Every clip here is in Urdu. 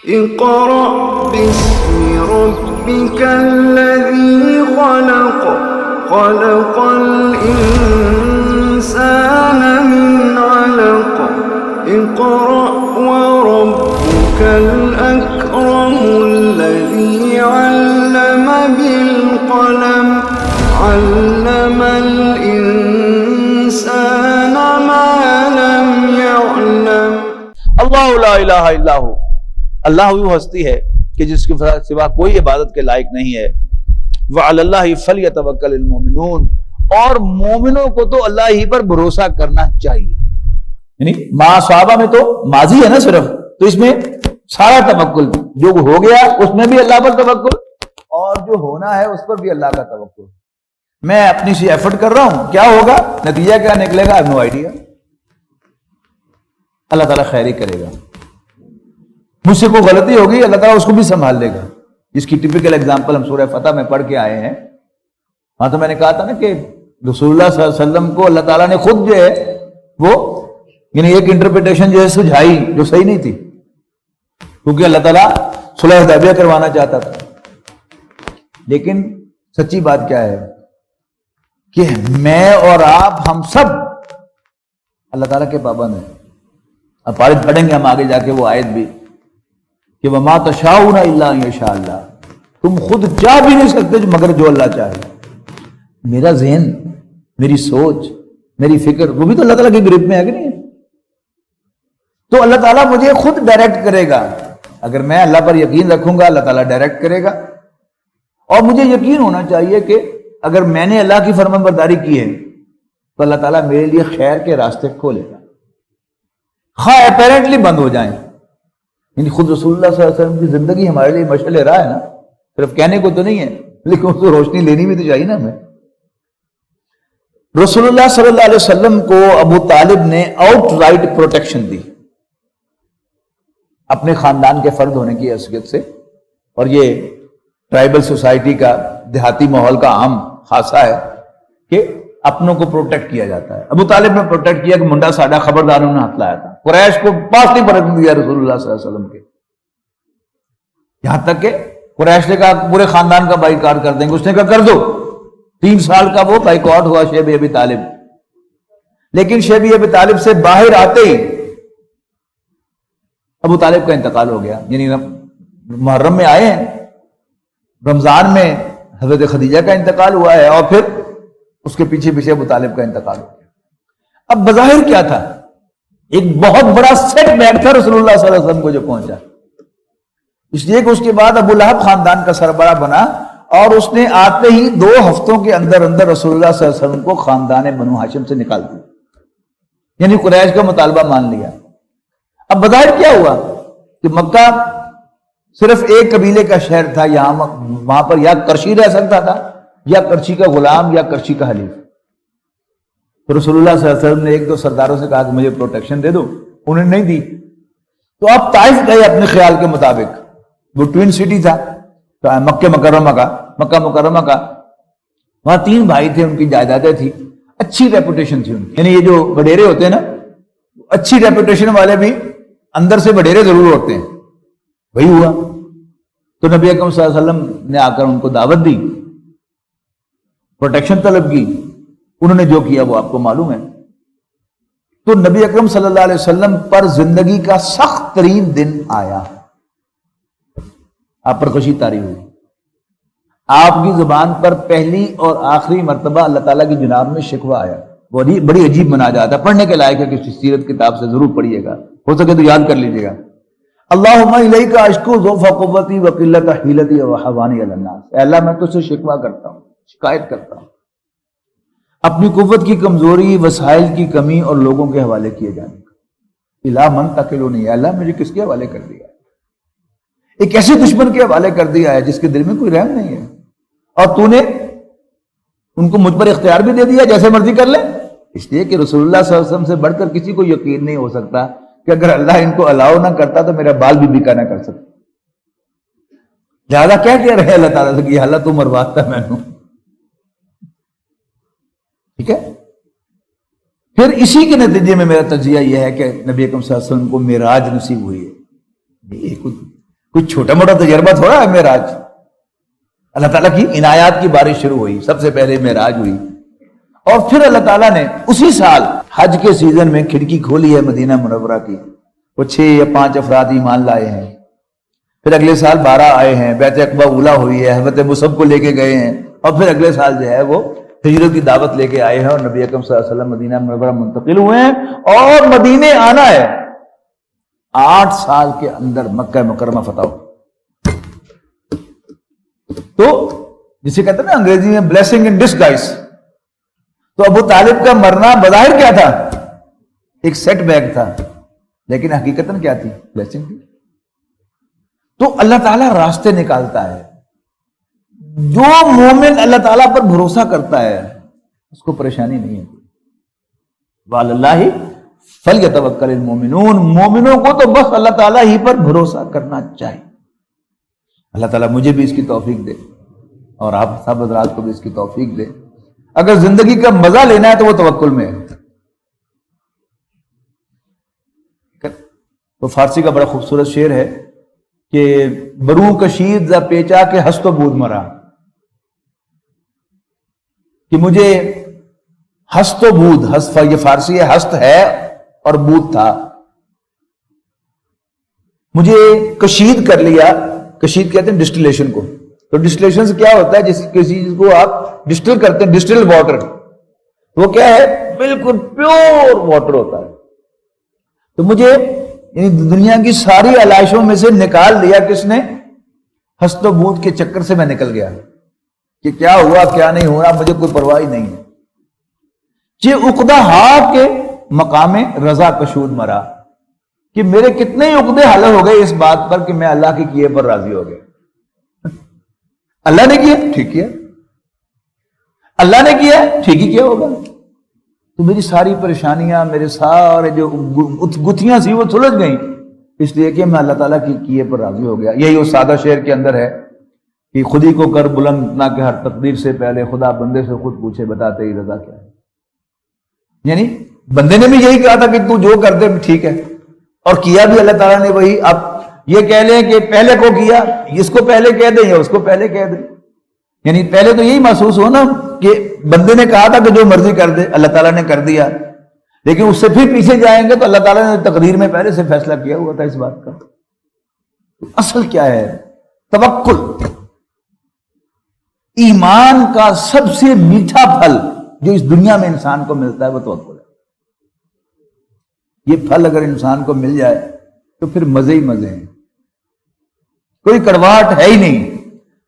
اقرأ باسم ربك الذي خلق خلق الإنسان من علق اقرأ وربك الأكرم الذي علم بالقلم علم الإنسان ما لم يعلم۔ اللہ لا الہ الا ہو، اللہ وہ ہستی ہے کہ جس کے سوا کوئی عبادت کے لائق نہیں ہے۔ وعلی اللہ فلیتوکل المؤمنون، اور مومنوں کو تو اللہ ہی پر بھروسہ کرنا چاہیے۔ یعنی ما صحابہ میں تو ماضی ہے نا صرف، تو اس میں سارا توکل جو ہو گیا اس میں بھی اللہ پر توکل، اور جو ہونا ہے اس پر بھی اللہ کا توکل۔ میں اپنی سی ایفرٹ کر رہا ہوں، کیا ہوگا نتیجہ کیا نکلے گا، I have no idea۔ اللہ تعالیٰ خیر ہی کرے گا۔ مجھ سے کوئی غلطی ہوگی، اللہ تعالیٰ اس کو بھی سنبھال لے گا۔ جس کی ٹپیکل ایگزامپل ہم سورہ فتح میں پڑھ کے آئے ہیں، ہاں تو میں نے کہا تھا نا کہ رسول اللہ صلی اللہ علیہ وسلم کو اللہ تعالیٰ نے خود جو ہے وہ یعنی ایک انٹرپریٹیشن جو ہے سجھائی جو صحیح نہیں تھی، کیونکہ اللہ تعالیٰ صلح حدیبیہ کروانا چاہتا تھا۔ لیکن سچی بات کیا ہے کہ میں اور آپ ہم سب اللہ تعالیٰ کے پابند ہیں۔ اب پڑھیں گے ہم آگے جا کے وہ آیت بھی کہ وَمَا تَشَاءُونَ إِلَّا أَن يَشَاءَ اللَّهُ، تم خود چاہ بھی نہیں سکتے مگر جو اللہ چاہے۔ میرا ذہن، میری سوچ، میری فکر وہ بھی تو اللہ تعالیٰ کی گرفت میں ہے کہ نہیں ہے؟ تو اللہ تعالیٰ مجھے خود ڈائریکٹ کرے گا۔ اگر میں اللہ پر یقین رکھوں گا اللہ تعالیٰ ڈائریکٹ کرے گا، اور مجھے یقین ہونا چاہیے کہ اگر میں نے اللہ کی فرمان برداری کی ہے تو اللہ تعالیٰ میرے لیے خیر کے راستے کھولے گا، خواہ اپیرنٹلی بند ہو جائیں۔ یعنی خود رسول اللہ صلی اللہ علیہ وسلم کی زندگی ہمارے لیے مشعل راہ ہے نا، صرف کہنے کو تو نہیں ہے لیکن اس کو روشنی لینی بھی تو چاہیے نا ہمیں۔ رسول اللہ صلی اللہ علیہ وسلم کو ابو طالب نے آؤٹ رائٹ پروٹیکشن دی اپنے خاندان کے فرد ہونے کی حیثیت سے، اور یہ ٹرائبل سوسائٹی کا دیہاتی ماحول کا عام خاصہ ہے کہ اپنوں کو پروٹیکٹ کیا جاتا ہے۔ ابو طالب نے پروٹیکٹ کیا کہ منڈا ساڈا خبردار انہوں نے ہاتھ لایا تھا، قریش کو پاس نہیں پڑھنے دیا رسول اللہ صلی اللہ علیہ وسلم کے، یہاں تک کہ قریش نے کہا پورے خاندان کا بائیکاٹ کر دیں گے، اس نے کہا کر دو۔ 3 سال کا وہ بائیکاٹ ہوا شیب ابی طالب، لیکن شیب ابی طالب سے باہر آتے ہی ابو طالب کا انتقال ہو گیا۔ یعنی محرم میں آئے ہیں، رمضان میں حضرت خدیجہ کا انتقال ہوا ہے، اور پھر اس کے پیچھے پیچھے ابو طالب کا انتقال ہو گیا۔ اب بظاہر کیا تھا، ایک بہت بڑا سیٹ بیک تھا رسول اللہ صلی اللہ علیہ وسلم کو جو پہنچا، اس لیے کہ اس کے بعد ابو لہب خاندان کا سربراہ بنا، اور اس نے آتے ہی 2 ہفتوں کے اندر اندر رسول اللہ صلی اللہ علیہ وسلم کو خاندان بنو ہاشم سے نکال دیا، یعنی قریش کا مطالبہ مان لیا۔ اب بظاہر کیا ہوا کہ مکہ صرف ایک قبیلے کا شہر تھا، یہاں وہاں پر یا کرشی رہ سکتا تھا یا کرچی کا غلام یا کرچی کا حلیف۔ تو رسول اللہ صلی اللہ علیہ وسلم نے 1-2 سرداروں سے کہا کہ مجھے پروٹیکشن دے دو، انہوں نے نہیں دی، تو آپ طائف گئے اپنے خیال کے مطابق، وہ ٹوین سٹی تھا مکہ مکرمہ کا، وہاں 3 بھائی تھے، ان کی جائیدادیں تھی، اچھی ریپوٹیشن تھی ان کی، یعنی یہ جو وڈیرے ہوتے ہیں نا، اچھی ریپوٹیشن والے بھی اندر سے وڈیرے ضرور ہوتے ہیں، وہی ہوا۔ تو نبی اکرم صلی اللہ علیہ وسلم نے آ کر ان کو دعوت دی، پروٹیکشن طلب کی، انہوں نے جو کیا وہ آپ کو معلوم ہے۔ تو نبی اکرم صلی اللہ علیہ وسلم پر زندگی کا سخت ترین دن آیا، آپ پر خوشی طاری ہوئی، آپ کی زبان پر پہلی اور آخری مرتبہ اللہ تعالیٰ کی جناب میں شکوہ آیا، بڑی عجیب مناجات ہے، پڑھنے کے لائق ہے، کسی سیرت کتاب سے ضرور پڑھیے گا، ہو سکے تو یاد کر لیجیے گا۔ اللہم الیک اشکو ضعف قوتی وقلت حیلتی وحوانی علی الناس، اے اللہ میں تجھ سے شکوہ کرتا ہوں، شکایت کرتا ہوں اپنی قوت کی کمزوری، وسائل کی کمی اور لوگوں کے حوالے کیے جانے کا۔ الا من تکلنی، اے اللہ مجھے کس کے حوالے کر دیا، ایک ایسے دشمن کے حوالے کر دیا ہے جس کے دل میں کوئی رحم نہیں ہے، اور تو نے ان کو مجھ پر اختیار بھی دے دیا جیسے مرضی کر لے۔ اس لیے کہ رسول اللہ صلی اللہ علیہ وسلم سے بڑھ کر کسی کو یقین نہیں ہو سکتا کہ اگر اللہ ان کو الاؤ نہ کرتا تو میرا بال بھی بکا نہ کر سکتا، لہٰذا کیا کہہ رہے اللہ تعالیٰ سے کہ اللہ تو مرواتا میں نے، ٹھیک ہے۔ پھر اسی کے نتیجے میں میرا تجزیہ یہ ہے کہ نبی اکرم صلی اللہ علیہ وسلم کو معراج نصیب ہوئی ہے، کوئی چھوٹا موٹا تجربہ تھوڑا ہے معراج. اللہ تعالیٰ کی عنایات کی بارش شروع ہوئی, سب سے پہلے معراج ہوئی, اور پھر اللہ تعالیٰ نے اسی سال حج کے سیزن میں کھڑکی کھولی ہے مدینہ منورہ کی. وہ 6 یا 5 افراد ایمان لائے ہیں. پھر اگلے سال 12 آئے ہیں, بیعت عقبہ اولیٰ ہوئی ہے, حضرت مصعب کو لے کے گئے ہیں, اور پھر اگلے سال جو ہے وہ ہجرت کی دعوت لے کے آئے ہیں, اور نبی اکرم صلی اللہ علیہ وسلم مدینہ منورہ منتقل ہوئے ہیں, اور مدینے آنا ہے 8 سال کے اندر مکہ مکرمہ فتح ہو. تو جسے کہتے ہیں نا انگریزی میں بلیسنگ ان ڈسگائز, تو ابو طالب کا مرنا بظاہر کیا تھا؟ ایک سیٹ بیک تھا, لیکن حقیقتاً کیا تھی؟ بلیسنگ تھی. تو اللہ تعالیٰ راستے نکالتا ہے. جو مومن اللہ تعالیٰ پر بھروسہ کرتا ہے اس کو پریشانی نہیں ہوتی. وعلی اللہ فلیتوکل المؤمنون, مومنوں کو تو بس اللہ تعالیٰ ہی پر بھروسہ کرنا چاہیے. اللہ تعالیٰ مجھے بھی اس کی توفیق دے, اور آپ سب حضرات کو بھی اس کی توفیق دے. اگر زندگی کا مزہ لینا ہے تو وہ توکل میں ہے. تو فارسی کا بڑا خوبصورت شعر ہے کہ برو کشید ز پیچا کے ہست و بود مرا, کہ مجھے ہست و بود, ہست یہ فارسی ہے, ہست ہے اور بود تھا, مجھے کشید کر لیا. کشید کہتے ہیں ڈسٹیلیشن کو. تو ڈسٹیلیشن سے کیا ہوتا ہے؟ جس کسی چیز کو آپ ڈسٹل کرتے ہیں, ڈسٹل واٹر, وہ کیا ہے؟ بالکل پیور واٹر ہوتا ہے. تو مجھے یعنی دنیا کی ساری علائشوں میں سے نکال دیا کس نے؟ ہست و بود کے چکر سے میں نکل گیا کہ کیا ہوا کیا نہیں ہوا مجھے کوئی پرواہ نہیں ہے. یہ عقدہ ہا کے مقام رضا کشود مرا, کہ میرے کتنے عقدے حل ہو گئے اس بات پر کہ میں اللہ کے کیے پر راضی ہو گیا. اللہ نے کیا ٹھیک کیا, اللہ نے کیا ٹھیک ہی کیا ہوگا. تو میری ساری پریشانیاں, میرے سارے جو گتھیاں سی وہ سلجھ گئیں, اس لیے کہ میں اللہ تعالیٰ کی کیے پر راضی ہو گیا. یہی اس سادہ شعر کے اندر ہے کہ خود ہی کو کر بلند نہ کہ ہر تقدیر سے پہلے خدا بندے سے خود پوچھے بتاتے ہی رضا کیا ہے. یعنی بندے نے بھی یہی کہا تھا کہ تو جو کر دے ٹھیک ہے, اور کیا بھی اللہ تعالیٰ نے وہی. اب یہ کہہ لیں کہ پہلے کو کیا, اس کو پہلے کہہ دیں یا اس کو پہلے کہہ دیں. یعنی پہلے تو یہی محسوس ہو نا کہ بندے نے کہا تھا کہ جو مرضی کر دے, اللہ تعالیٰ نے کر دیا, لیکن اس سے پھر پیچھے جائیں گے تو اللہ تعالیٰ نے تقدیر میں پہلے سے فیصلہ کیا ہوا تھا اس بات کا. اصل کیا ہے؟ توکل. ایمان کا سب سے میٹھا پھل جو اس دنیا میں انسان کو ملتا ہے وہ توکل ہے. یہ پھل اگر انسان کو مل جائے تو پھر مزے ہی مزے ہیں. کوئی کڑواہٹ ہے ہی نہیں,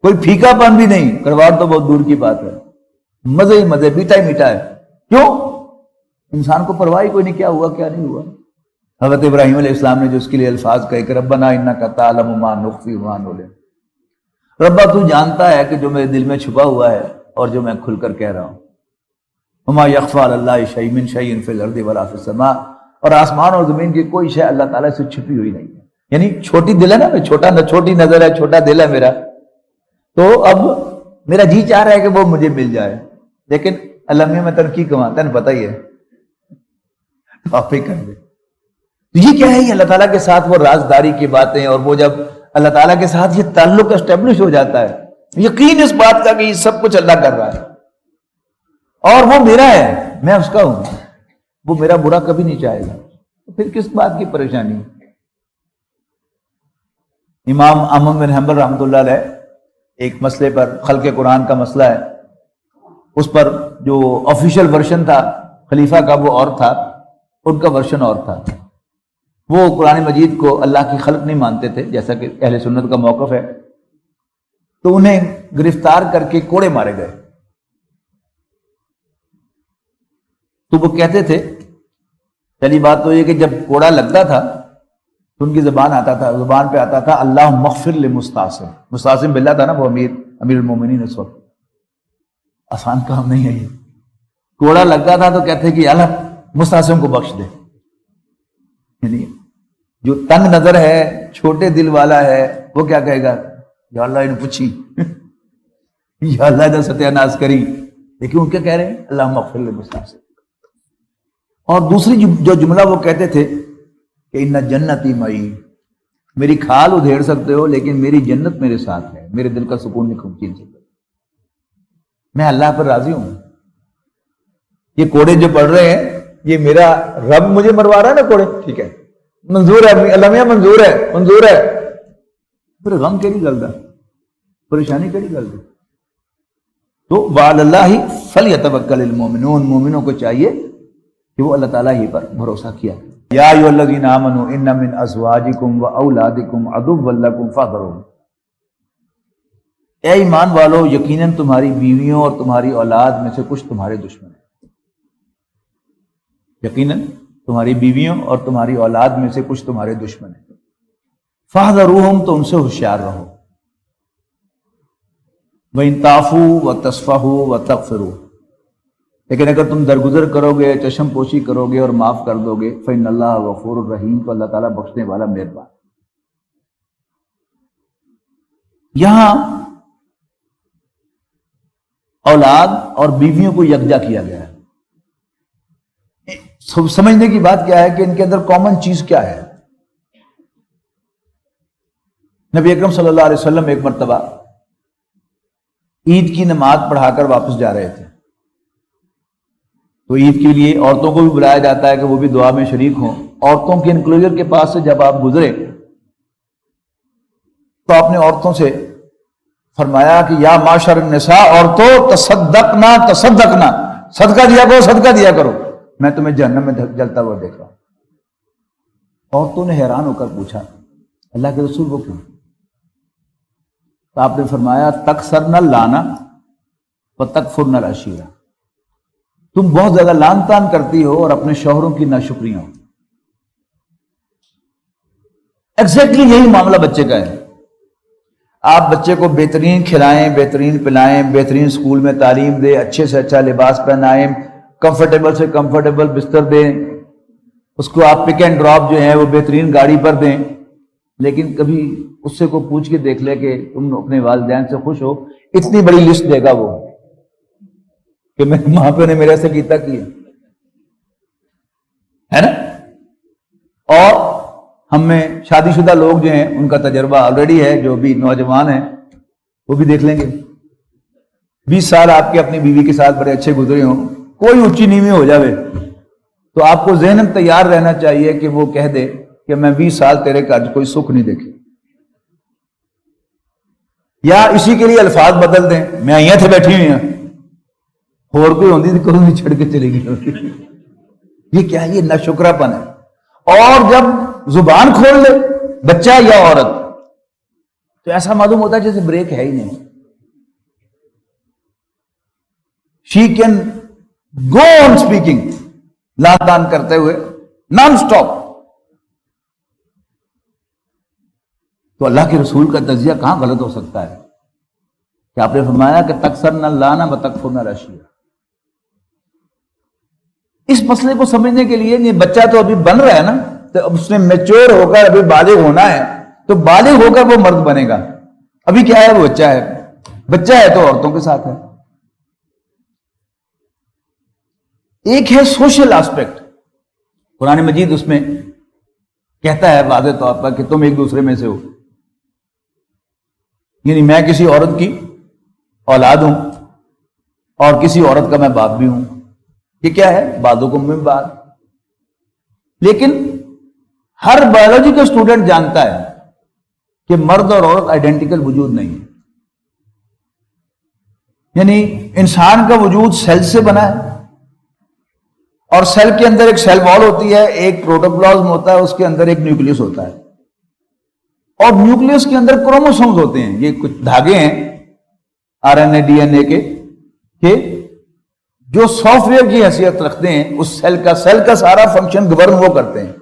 کوئی پھیکا پن بھی نہیں. کڑواہٹ تو بہت دور کی بات ہے, مزے ہی مزے, میٹھا ہی میٹھا ہے. کیوں؟ انسان کو پرواہ کوئی نہیں کیا ہوا کیا نہیں ہوا. حضرت ابراہیم علیہ السلام نے جو اس کے لیے الفاظ کہے کہ ربنا انک تعلم ما نخفی وما نعلن, ربا تو جانتا ہے کہ جو میرے دل میں چھپا ہوا ہے اور جو میں کھل کر کہہ رہا ہوں. وما یخفی علی اللہ شیء من شیء فی الارض ولا فی السماء, اور آسمان اور زمین کی کوئی شے اللہ تعالیٰ سے چھپی ہوئی نہیں ہے. یعنی چھوٹی دل ہے نا, چھوٹی نظر ہے, چھوٹا دل ہے میرا, تو اب میرا جی چاہ رہا ہے کہ وہ مجھے مل جائے, لیکن اللہ میں ترقی کماتا ہے, پتہ ہی ہے, آپ ہی کر دے. یہ کیا ہے؟ یہ اللہ تعالیٰ کے ساتھ وہ رازداری کی باتیں, اور وہ جب اللہ تعالیٰ کے ساتھ یہ تعلق اسٹیبلش ہو جاتا ہے, یقین اس بات کا کہ یہ سب کچھ اللہ کر رہا ہے اور وہ میرا ہے, میں اس کا ہوں, وہ میرا برا کبھی نہیں چاہے گا, تو پھر کس بات کی پریشانی. امام احمد بن حنبل رحمۃ اللہ علیہ ایک مسئلے پر, خلق قرآن کا مسئلہ ہے, اس پر جو آفیشیل ورژن تھا خلیفہ کا وہ اور تھا, ان کا ورژن اور تھا. وہ قرآن مجید کو اللہ کی خلق نہیں مانتے تھے جیسا کہ اہل سنت کا موقف ہے, تو انہیں گرفتار کر کے کوڑے مارے گئے. تو وہ کہتے تھے, پہلی بات تو یہ کہ جب کوڑا لگتا تھا تو ان کی زبان پہ آتا تھا اللہ مغفر لمستعصم. مستعصم باللہ تھا نا وہ امیر المومنین اس وقت, آسان کام نہیں ہے یہ. کوڑا لگتا تھا تو کہتے کہ اللہ مستعصم کو بخش دے. یعنی جو تنگ نظر ہے, چھوٹے دل والا ہے, وہ کیا کہے گا, یا اللہ انہیں پوچھی, یا اللہ ادھر ستیہ ناز کری, لیکن ان کیا کہہ رہے ہیں, اللہ مغفر لمستعصم. اور دوسری جو جملہ وہ کہتے تھے کہ ان جنتی معی, میری کھال ادھیڑ سکتے ہو لیکن میری جنت میرے ساتھ ہے، میرے دل کا سکون نہیں چھین سکتے، میں اللہ پر راضی ہوں۔ یہ کوڑے جو پڑھ رہے ہیں یہ میرا رب مجھے مروا رہا ہے نا کوڑے، ٹھیک ہے منظور ہے، اللہ میاں منظور ہے، منظور ہے، پھر غم کیڑی گل دا، پریشانی کیڑی گل دی؟ تو وعلی اللہ فلیتوکل المؤمنون، مومنوں کو چاہیے کہ وہ اللہ تعالیٰ ہی پر بھروسہ کیا۔ یا ایھا الذین آمنوا ان من ازواجکم واولادکم عدوا لکم فاحذروہم، اے ایمان والو یقیناً تمہاری بیویوں اور تمہاری اولاد میں سے کچھ تمہارے دشمن ہیں، یقیناً تمہاری بیویوں اور تمہاری اولاد میں سے کچھ تمہارے دشمن ہیں، فاحذروہم، تو ان سے ہوشیار رہو، وَإِن تَعْفُوا وَتَصْفَحُوا وَتَغْفِرُوا، لیکن اگر تم درگزر کرو گے، چشم پوشی کرو گے اور معاف کر دو گے، فَإِنَّ اللَّهَ غَفُورٌ رَحِيمٌ، تو اللہ تعالیٰ بخشنے والا مہربان۔ یہاں اولاد اور بیویوں کو یکجا کیا گیا ہے۔ سمجھنے کی بات کیا ہے کہ ان کے اندر کامن چیز کیا ہے؟ نبی اکرم صلی اللہ علیہ وسلم ایک مرتبہ عید کی نماز پڑھا کر واپس جا رہے تھے، تو عید کے لیے عورتوں کو بھی بلایا جاتا ہے کہ وہ بھی دعا میں شریک ہوں۔ عورتوں کے انکلوژر کے پاس سے جب آپ گزرے تو آپ نے عورتوں سے فرمایا کہ یا معاشر النساء، عورتوں تصدقنا تصدقنا، صدقہ دیا کرو، صدقہ دیا کرو، میں تمہیں جہنم میں جلتا ہوا دیکھ رہا ہوں۔ عورتوں نے حیران ہو کر پوچھا اللہ کے رسول وہ کیوں؟ تو آپ نے فرمایا تکثرن اللانا وتکفرن العشیرہ، تم بہت زیادہ لان تان کرتی ہو اور اپنے شوہروں کی ناشکریاں ہو۔ ایگزیکٹلی یہی معاملہ بچے کا ہے۔ آپ بچے کو بہترین کھلائیں، بہترین پلائیں، بہترین اسکول میں تعلیم دیں، اچھے سے اچھا لباس پہنائیں، کمفرٹیبل سے کمفرٹیبل بستر دیں، اس کو آپ پک اینڈ ڈراپ جو ہیں وہ بہترین گاڑی پر دیں، لیکن کبھی اس سے کو پوچھ کے دیکھ لے کہ تم اپنے والدین سے خوش ہو؟ اتنی بڑی لسٹ دے گا وہ کہ میرے ماں پہ نے میرے سے کیتا کیا ہے نا۔ اور ہم میں شادی شدہ لوگ جو ہیں ان کا تجربہ آلریڈی ہے، جو بھی نوجوان ہیں وہ بھی دیکھ لیں گے، 20 سال آپ کے اپنی بیوی کے ساتھ بڑے اچھے گزرے ہوں، کوئی اونچی نیوی ہو جاوے تو آپ کو ذہناً تیار رہنا چاہیے کہ وہ کہہ دے کہ میں 20 سال تیرے کا کوئی سکھ نہیں دیکھی، یا اسی کے لیے الفاظ بدل دیں، میں یہاں تھے بیٹھی ہوئی ہیں، اور کوئی ہوندی تو کدوں نہیں چھڑ کے چلے گی۔ یہ کیا ہے؟ یہ ناشکرا پن ہے۔ اور جب زبان کھول لے بچہ یا عورت تو ایسا معلوم ہوتا ہے جیسے بریک ہے ہی نہیں۔ She can go on speaking, lawn تان کرتے ہوئے نان سٹاپ۔ تو اللہ کے رسول کا تجزیہ کہاں غلط ہو سکتا ہے کہ آپ نے فرمایا کہ تکثرن اللانا وتکفرن العشیرہ۔ اس مسئلے کو سمجھنے کے لیے یہ بچہ تو ابھی بن رہا ہے نا، تو اب اس نے میچور ہو کر ابھی بالغ ہونا ہے، تو بالغ ہو کر وہ مرد بنے گا۔ ابھی کیا ہے؟ وہ بچہ ہے، بچہ ہے تو عورتوں کے ساتھ ہے۔ ایک ہے سوشل آسپیکٹ، قرآن مجید اس میں کہتا ہے واضح طور پر کہ تم ایک دوسرے میں سے ہو، یعنی میں کسی عورت کی اولاد ہوں اور کسی عورت کا میں باپ بھی ہوں، یہ کیا ہے؟ بعضکم من بعض۔ لیکن ہر بایولوجی کا اسٹوڈنٹ جانتا ہے کہ مرد اور عورت آئیڈینٹیکل وجود نہیں ہے، یعنی انسان کا وجود سیل سے بنا ہے، اور سیل کے اندر ایک سیل وال ہوتی ہے، ایک پروٹوپلازم ہوتا ہے، اس کے اندر ایک نیوکلیس ہوتا ہے، اور نیوکلیس کے اندر کروموسومز ہوتے ہیں، یہ کچھ دھاگے ہیں R N A D N A کے کہ جو سافٹ ویئر کی حیثیت رکھتے ہیں، اس سیل کا سارا فنکشن گورن وہ کرتے ہیں۔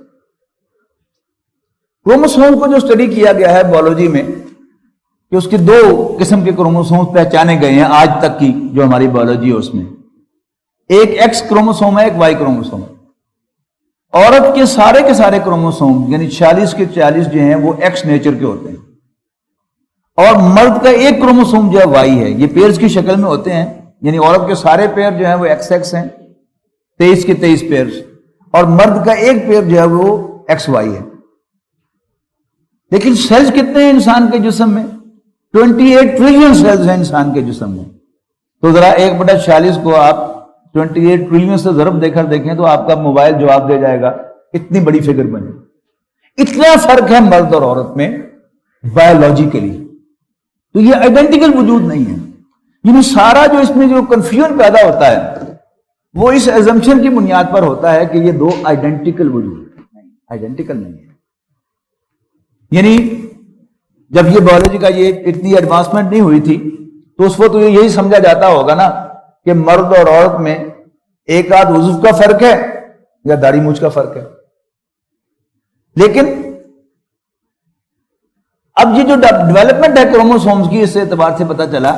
کروموسوم کو جو اسٹڈی کیا گیا ہے بایولوجی میں کہ اس کے 2 قسم کے کروموسوم پہچانے گئے ہیں آج تک کی جو ہماری بایولوجی ہے اس میں، ایک ایکس کروموسوم ہے، ایک وائی کروموسوم ہے۔ عورت کے سارے کروموسوم یعنی 46 کے 46 جو ہیں وہ ایکس نیچر کے ہوتے ہیں، اور مرد کا ایک کروموسوم جو ہے وائی ہے، یہ پیئرز کی شکل میں ہوتے ہیں، یعنی عورت کے سارے پیئر جو ہیں وہ ایکس ایکس ہیں، 23 کے 23 پیئرز، اور مرد کا ایک پیئر جو ہے وہ ایکس وائی ہے۔ لیکن سیلز کتنے ہیں انسان کے جسم میں؟ 28 ٹریلین سیلز ہیں انسان کے جسم میں. تو ذرا 1/46 کو آپ 28 ٹریلین سے ضرب دے کر دیکھیں تو آپ کا موبائل جواب دے جائے گا، اتنی بڑی فگر بنے. اتنا فرق ہے مرد اور عورت میں بایولوجیکلی. تو یہ آئیڈینٹیکل وجود نہیں ہے. یعنی سارا جو اس میں جو کنفیوژن پیدا ہوتا ہے وہ اس ایزمپشن کی بنیاد پر ہوتا ہے کہ یہ دو آئیڈینٹیکل وجود نہیں، آئیڈینٹیکل نہیں ہے. یعنی جب یہ بایولوجی کا یہ اتنی ایڈوانسمنٹ نہیں ہوئی تھی تو اس وقت تو یہی سمجھا جاتا ہوگا نا کہ مرد اور عورت میں ایک آدھ عضو کا فرق ہے یا داڑھی مونچھ کا فرق ہے. لیکن اب یہ جو ڈیولپمنٹ ہے کروموسومز کی، اس اعتبار سے پتا چلا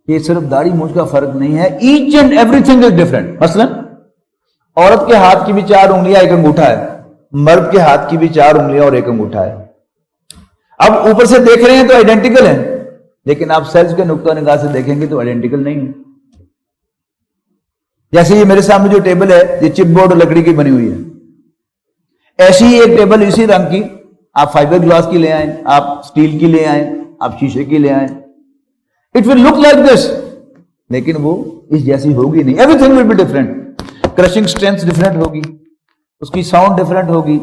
کہ صرف داڑھی مونچھ کا فرق نہیں ہے، each and everything is different. مثلا عورت کے ہاتھ کی بھی 4 انگلیاں 1 انگوٹھا ہے، مرد کے ہاتھ کی بھی 4 انگلیاں اور 1 انگوٹھا ہے. اب اوپر سے دیکھ رہے ہیں تو آئیڈینٹیکل ہیں، لیکن آپ سیلز کے نقطہ نگاہ سے دیکھیں گے تو آئیڈینٹیکل نہیں ہے. جیسے یہ میرے سامنے جو ٹیبل ہے یہ چپ بورڈ اور لکڑی کی بنی ہوئی ہے. ایسی ہی ایک ٹیبل اسی رنگ کی آپ فائبر گلاس کی لے آئیں، آپ سٹیل کی لے آئیں، آپ شیشے کی لے آئیں، it will look like this, لیکن وہ اس جیسی ہوگی نہیں. Everything will be different. Crushing strength different ہوگی، اس کی ساؤنڈ ڈفرینٹ ہوگی،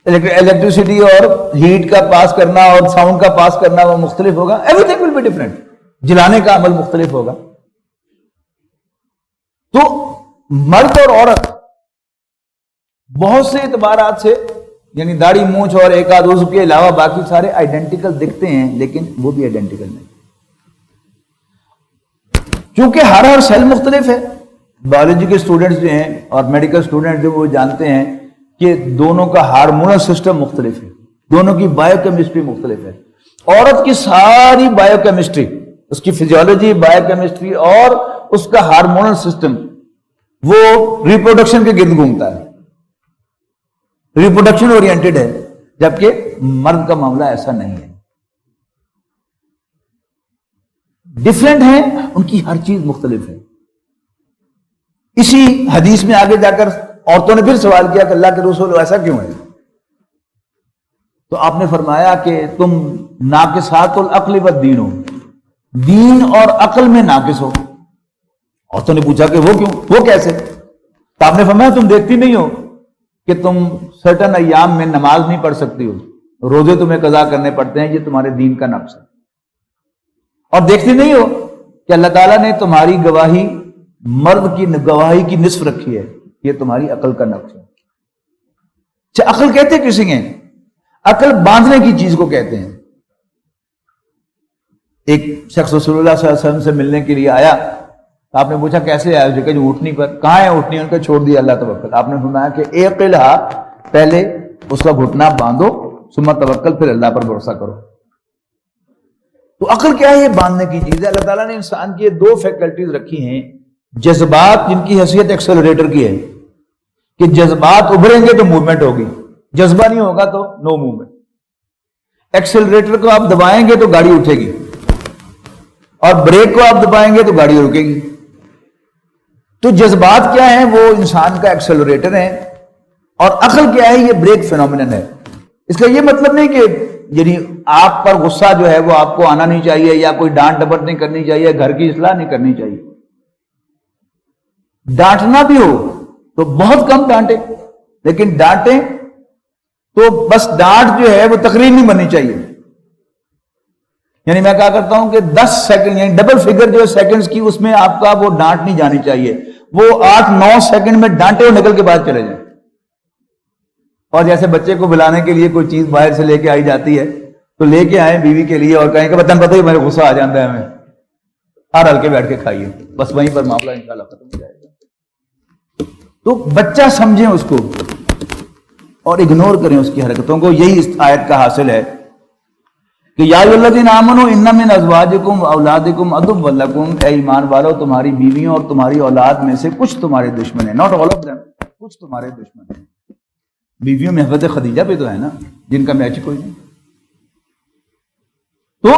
الیکٹریسٹی اور ہیٹ کا پاس کرنا اور ساؤنڈ کا پاس کرنا وہ مختلف ہوگا. Everything will be different. جلانے کا عمل مختلف ہوگا. تو مرد اور عورت بہت سے اعتبارات سے، یعنی داڑھی مونچھ اور ایک آدھ عضو کے علاوہ باقی سارے آئیڈینٹیکل دکھتے ہیں، لیکن وہ بھی آئیڈینٹیکل نہیں. چونکہ ہر سیل مختلف ہے. بایولوجی کے اسٹوڈنٹس جو ہیں اور میڈیکل اسٹوڈنٹ جو وہ جانتے ہیں کہ دونوں کا ہارمونل سسٹم مختلف ہے، دونوں کی بایو کیمسٹری مختلف ہے. عورت کی ساری بایو کیمسٹری، اس کی فزیولوجی، بایو کیمسٹری اور اس کا ہارمونل سسٹم وہ ریپروڈکشن کے گرد گھومتا ہے، ریپروڈکشن اورینٹڈ ہے، جبکہ مرد کا معاملہ ایسا نہیں ہے. ڈفرینٹ ہیں، ان کی ہر چیز مختلف ہے. اسی حدیث میں آگے جا کر عورتوں نے پھر سوال کیا کہ اللہ کے رسول ایسا کیوں ہے؟ تو آپ نے فرمایا کہ تم ناقصات العقل والدین ہو، دین اور عقل میں ناقص ہو. عورتوں نے پوچھا کہ وہ کیوں، وہ کیسے؟ تو آپ نے فرمایا تم دیکھتی نہیں ہو کہ تم سرٹن ایام میں نماز نہیں پڑھ سکتی ہو، روزے تمہیں قضا کرنے پڑتے ہیں، یہ تمہارے دین کا نقص ہے. اور دیکھتی نہیں ہو کہ اللہ تعالیٰ نے تمہاری گواہی مرد کی گواہی کی نصف رکھی ہے، یہ تمہاری عقل کا نقص ہے. اچھا، عقل کہتے کسی ہیں؟ عقل باندھنے کی چیز کو کہتے ہیں. ایک شخص رسول اللہ صلی اللہ علیہ وسلم سے ملنے کے لیے آیا، آپ نے پوچھا کیسے آیا؟ جو کہ اونٹنی پر. کہاں ہے اونٹنی؟ ان کو چھوڑ دیا اللہ توکل. آپ نے فرمایا کہ ایک قلعہ، پہلے اس کا گھٹنا باندھو، ثم توکل، پھر اللہ پر بھروسہ کرو. تو عقل کیا ہے؟ یہ باندھنے کی چیز ہے. اللہ تعالیٰ نے انسان کی 2 فیکلٹیز رکھی ہیں، جذبات جن کی حیثیت ایکسلریٹر کی ہے کہ جذبات ابھریں گے تو موومنٹ ہوگی، جذبہ نہیں ہوگا تو نو موومنٹ. ایکسلریٹر کو آپ دبائیں گے تو گاڑی اٹھے گی، اور بریک کو آپ دبائیں گے تو گاڑی رکے گی. تو جذبات کیا ہیں؟ وہ انسان کا ایکسلریٹر ہیں، اور عقل کیا ہے؟ یہ بریک فینومینن ہے. اس کا یہ مطلب نہیں کہ یعنی آپ پر غصہ جو ہے وہ آپ کو آنا نہیں چاہیے، یا کوئی ڈانٹ ڈپٹ نہیں کرنی چاہیے، گھر کی اصلاح نہیں کرنی چاہیے. ڈانٹنا بھی ہو تو بہت کم ڈانٹے، لیکن ڈانٹیں تو بس ڈانٹ جو ہے وہ تقریر نہیں بننی چاہیے. یعنی میں کہا کرتا ہوں کہ 10 سیکنڈ یعنی ڈبل فگر جو ہے سیکنڈز کی، اس میں آپ کا وہ ڈانٹ نہیں جانی چاہیے، وہ 8-9 سیکنڈ میں ڈانٹے اور نکل کے بعد چلے جائیں. اور جیسے بچے کو بلانے کے لیے کوئی چیز باہر سے لے کے آئی جاتی ہے تو لے کے آئیں بیوی کے لیے اور کہیں کہ بتن پتہ ہی میرے غصہ آ جاتا ہے ہمیں، ہر ہلکے بیٹھ کے کھائیے، بس وہیں پر معاملہ انشاءاللہ ختم ہو جائے گا. تو بچہ سمجھیں اس کو اور اگنور کریں اس کی حرکتوں کو. یہی اس آیت کا حاصل ہے کہ یا ایھا الذین آمنوا ان من ازواجکم واولادکم عدو لکم، اے ایمان والو تمہاری بیویوں اور تمہاری اولاد میں سے کچھ تمہارے دشمن ہیں. ناٹ آل آف دیم، کچھ تمہارے دشمن ہیں. بیویوں میں حضرت خدیجہ بھی تو ہے نا، جن کا میچ کوئی نہیں. تو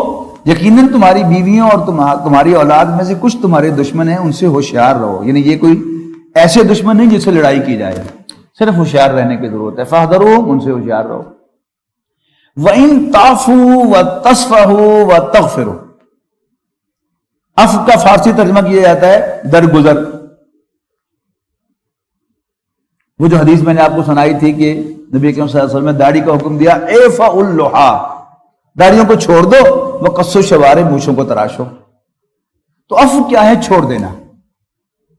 یقیناً تمہاری بیویوں اور تمہاری اولاد میں سے کچھ تمہارے دشمن ہیں، ان سے ہوشیار رہو. یعنی یہ کوئی ایسے دشمن نہیں جس سے لڑائی کی جائے، صرف ہوشیار رہنے کی ضرورت ہے. فاحذروہم، ان سے ہوشیار رہو. وَإِن تَعْفُوا وَتَصْفَحُوا وَتَغْفِرُوا. عفو کا فارسی ترجمہ کیا جاتا ہے درگزر. وہ جو حدیث میں نے آپ کو سنائی تھی کہ نبی کریم صلی اللہ علیہ وسلم نے داڑھی کا حکم دیا، اعفوا اللحا، داڑھیوں کو چھوڑ دو، وقصوا الشوارب، مونچھوں کو تراشو. تو عفو کیا ہے؟ چھوڑ دینا،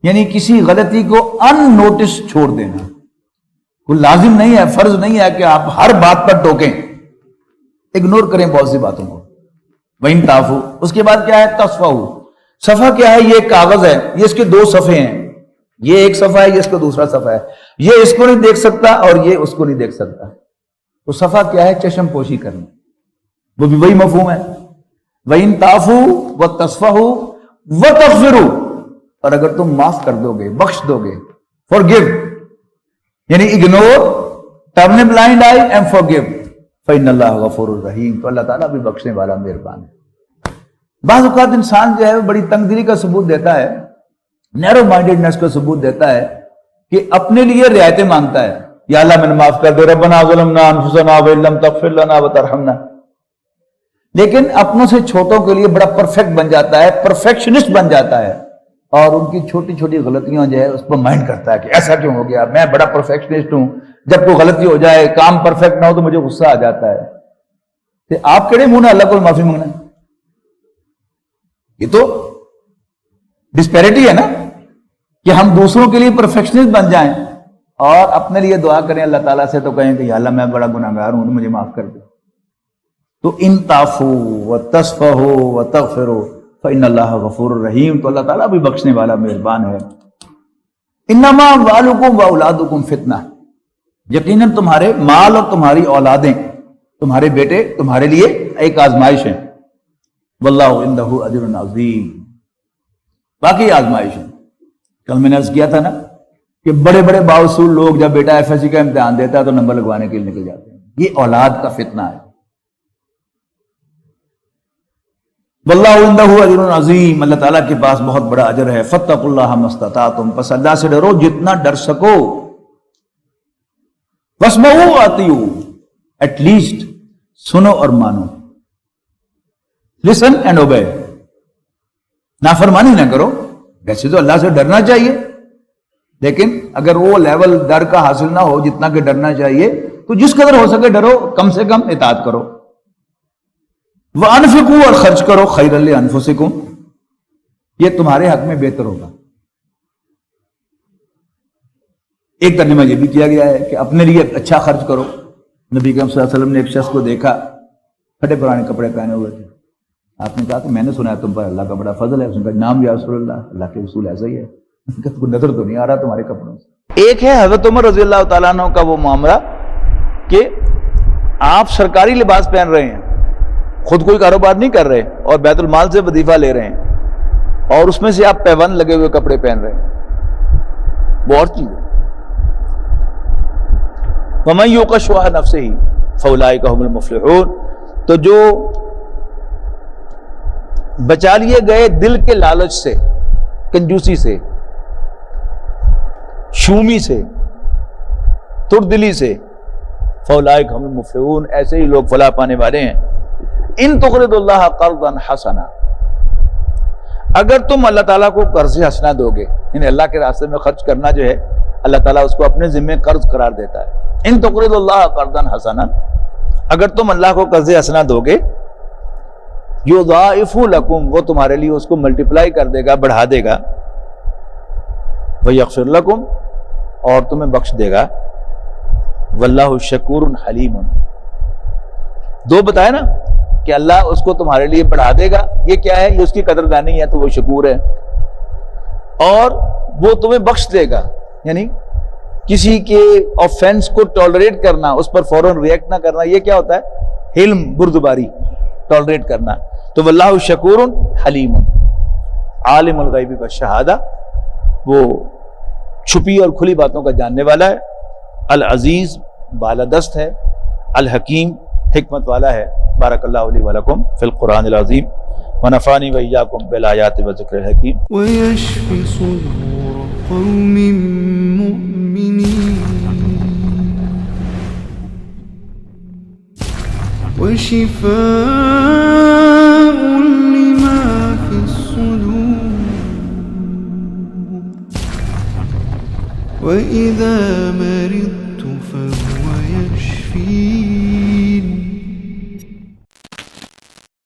یعنی کسی غلطی کو ان نوٹس چھوڑ دینا. کوئی لازم نہیں ہے، فرض نہیں ہے کہ آپ ہر بات پر ٹوکیں، اگنور کریں بہت سی باتوں کو. وَإِن تَعْفُوا. اس کے بعد کیا ہے؟ تَصْفَحُوا. صفحہ کیا ہے؟ یہ کاغذ ہے، یہ اس کے دو صفحے ہیں، یہ ایک صفحہ ہے، یہ اس کا دوسرا صفحہ ہے، یہ اس کو نہیں دیکھ سکتا اور یہ اس کو نہیں دیکھ سکتا. تو صفحہ کیا ہے؟ چشم پوشی کرنا، وہ بھی وہی مفہوم ہے. وَإِن تَعْفُوا وَتَصْفَحُوا وَتَغْفِرُوا. اور اگر تم معاف کر دو گے، بخش دو گے، forgive یعنی ignore, turn a blind eye and forgive. فَإِنَّ اللَّهَ غَفُورٌ رَحِيمٌ. تو اللہ تعالیٰ بھی بخشنے والا مہربان ہے. بعض اوقات انسان جو ہے بڑی تنگ دلی کا ثبوت دیتا ہے، نیرو مائنڈیڈنس کا ثبوت دیتا ہے کہ اپنے لیے رعایتیں مانگتا ہے. یا اللہ میں نے معاف کر دے، ربنا ظلمنا انفسنا وان لم تغفر لنا وترحمنا. لیکن اپنوں سے چھوٹوں کے لیے بڑا پرفیکٹ بن جاتا ہے، پرفیکشنسٹ بن جاتا ہے، اور ان کی چھوٹی چھوٹی غلطیاں جو ہے اس پر مائنڈ کرتا ہے کہ ایسا کیوں ہو گیا، میں بڑا پرفیکشنسٹ ہوں، جب کوئی غلطی ہو جائے، کام پرفیکٹ نہ ہو تو مجھے غصہ آ جاتا ہے. تو آپ کہڑے منہ نہ اللہ کو معافی مانگنا؟ یہ تو ڈسپیرٹی ہے نا، کہ ہم دوسروں کے لیے پرفیکشنسٹ بن جائیں اور اپنے لیے دعا کریں اللہ تعالیٰ سے تو کہیں کہ یا اللہ میں بڑا گناہگار ہوں، مجھے معاف کر دے. تو ان تعفوا وتصفحوا وتغفروا فإن اللہ غفور رحیم. تو اللہ تعالیٰ بھی بخشنے والا مہربان ہے. انما اموالکم واولادکم فتنہ. یقیناً تمہارے مال اور تمہاری اولادیں، تمہارے بیٹے تمہارے لیے ایک آزمائش ہے. واللہ عندہ اجر عظیم. باقی آزمائش ہے. کل میں نے عرض کیا تھا نا کہ بڑے بڑے باوصول لوگ جب بیٹا ایف ایس سی کا امتحان دیتا ہے تو نمبر لگوانے کے لیے نکل جاتے ہیں. یہ اولاد کا فتنہ ہے. واللہ عندہ اجر عظیم. اللہ تعالیٰ کے پاس بہت بڑا اجر ہے. فاتقوا اللہ ما استطعتم. پس اللہ سے ڈرو جتنا ڈر سکو. واسمعوا واطیعوا. ایٹ لیسٹ سنو اور مانو. Listen and obey. نافرمانی نہ کرو. ویسے تو اللہ سے ڈرنا چاہیے، لیکن اگر وہ لیول ڈر کا حاصل نہ ہو جتنا کہ ڈرنا چاہیے تو جس قدر ہو سکے ڈرو، کم سے کم اطاعت کرو. وَأَنفِقُوا. اور خرچ کرو. خَيْرًا لِأَنفُسِكُمْ. یہ تمہارے حق میں بہتر ہوگا. ایک ترجمہ یہ بھی کیا گیا ہے کہ اپنے لیے اچھا خرچ کرو. نبی کریم صلی اللہ علیہ وسلم نے ایک شخص کو دیکھا، پھٹے پرانے کپڑے پہنے ہوئے تھے. آپ نے کہا کہ میں نے سنا ہے تم پر اللہ کا بڑا فضل ہے. اس نے کہا نام یا رسول اللہ، اللہ کے رسول ایسا ہی ہے. کوئی نظر تو نہیں آ رہا تمہارے کپڑوں سے. ایک ہے حضرت عمر رضی اللہ تعالیٰ عنہ کا وہ معاملہ کہ آپ سرکاری لباس پہن رہے ہیں، خود کوئی کاروبار نہیں کر رہے اور بیت المال سے وظیفہ لے رہے ہیں، اور اس میں سے آپ پیوند لگے ہوئے کپڑے پہن رہے ہیں. وہ اور چیز ہے. وَمَن يُوقَ شُحَّ نَفْسِهِ فَأُولَٰئِكَ هُمُ الْمُفْلِحُونَ. تو جو بچا لیے گئے دل کے لالچ سے، کنجوسی سے، شومی سے، تردلی سے، فَأُولَٰئِكَ هُمُ الْمُفْلِحُونَ. ایسے ہی لوگ فلاح پانے والے ہیں. ان تقرضوا اللہ قرضا حسنا. اگر تم اللہ تعالیٰ کو قرض حسنہ دو گے، یعنی اللہ کے راستے میں خرچ کرنا جو ہے اللہ تعالیٰ اس کو اپنے ذمے قرض قرار دیتا ہے. ان تقرضوا اللہ قرضا حسنا. اگر تم اللہ کو قرض حسنہ دو گے، یضاعف لکم. وہ تمہارے لیے اس کو ملٹیپلائی کر دے گا، بڑھا دے گا. ویغفر لکم. اور تمہیں بخش دے گا. واللہ شکور حلیم. دو بتائے نا کہ اللہ اس کو تمہارے لیے بڑھا دے گا. یہ کیا ہے؟ یہ اس کی قدردانی ہے تو وہ شکور ہے. اور وہ تمہیں بخش دے گا، یعنی کسی کے آفینس کو ٹالریٹ کرنا، اس پر فوراً ریئیکٹ نہ کرنا. یہ کیا ہوتا ہے؟ حلم، بردباری، ٹالریٹ کرنا. تو واللہ شکور حلیم. عالم الغیب والشہادہ. وہ چھپی اور کھلی باتوں کا جاننے والا ہے. العزیز، بالادست ہے. الحکیم، حکمت والا ہے. بارک اللہ لی ولکم فی القرآن العظیم ونفعنی وإیاکم بالآیات والذکر الحکیم. ويشفي صدور قوم مؤمنين وشفاء لما في الصدور وإذا مرضت فهو